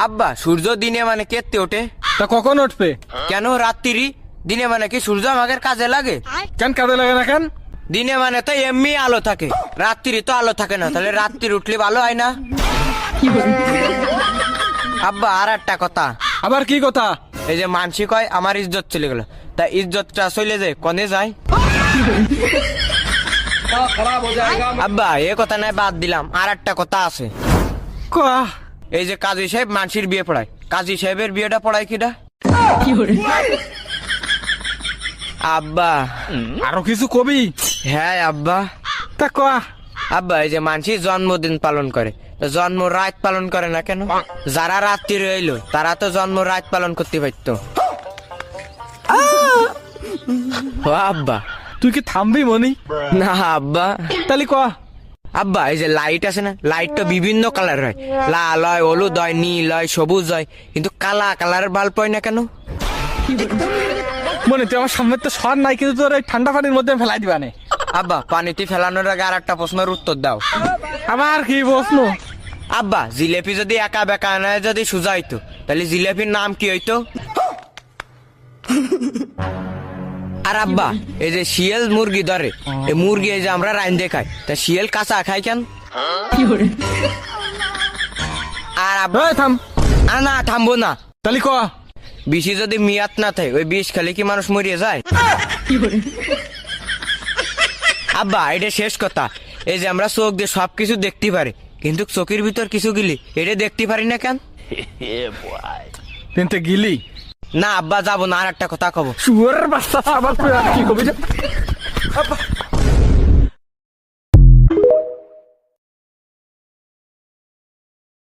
আব্বা সূর্য দিনে মানে কেতে ওঠে? তা কখন উঠবে? কেন রাত্রি? দিনে মানে কি সূর্য আমাদের কাজে লাগে? কেন কাজে লাগে না কেন? দিনে মানে তো এমনি আলো থাকে, রাত্রি তো আলো থাকে না, তাহলে রাত্রি উঠলে ভালো হয় না? আব্বা আর একটা কথা, আবার কি কথা? এই যে মানসি কয় আমার ইজ্জত চলে গেল, তা ইজ্জতটা চলে যায় কনে যায়? আব্বা এ কথা নাই, বাদ দিলাম, আর একটা কথা আছে। কয়া এই যে কাজী সাহেব মানসির বিয়ে পড়ায়, কাজী সাহেবের বিয়েটা পড়ায় কিটা? আব্বা আরো কিছু কবি? হ্যাঁ আব্বা। তা কয়া। আব্বা এই যে মানসি জন্মদিন পালন করে, তো জন্ম রাত পালন করে না কেন? যারা রাত্রি রইলো তারা তো জন্ম রাত পালন করতে পারত। ও আব্বা। তুই কি থামবি মনি? না আব্বা। তাহলে কয়া। আব্বা এই যে লাইট আছে না, লাইট তো বিভিন্ন কালার হয়, লাল হয়, হলুদ হয়, নীল হয়, সবুজ হয়, কিন্তু কালা কালারের বাল্ব হয় না কেন? মনে তুই আমার সামনে তো সর নাই, কিন্তু তোর এই ঠান্ডা পানির মধ্যে ফেলাই দিবানে। আব্বা পানিতে ফেলানোর আগে আর একটা প্রশ্নের উত্তর দাও। আমার কি প্রশ্ন? আব্বা জিলেপি যদি একা বেকা না যদি সোজা হইতো, তাহলে জিলেপির নাম কি হইতো? আর আব্বা এই যে শিয়াল মুরগি ধরে, এই মুরগি এই যে আমরা রাইন্দে খাই, তা শিয়াল কাঁচা খাই কেন? আর আব্বা এই থাম। না থামবো না। তাহলে কয়া। বিষে যদি মিয়াত না থাকে, ওই বিষ খেলে কি মানুষ মরিয়ে যায়? আব্বা এটা শেষ কথা, এই যে আমরা চোখ দিয়ে সবকিছু দেখতে পারি, কিন্তু চোখের ভিতর কিছু গিলি এটা দেখতে পারি না কেন? তিনটে গিলি। না আব্বা যাবো না, আর একটা কথা কব। শুয়ারের বাচ্চা আবার তুই আর কি কবি?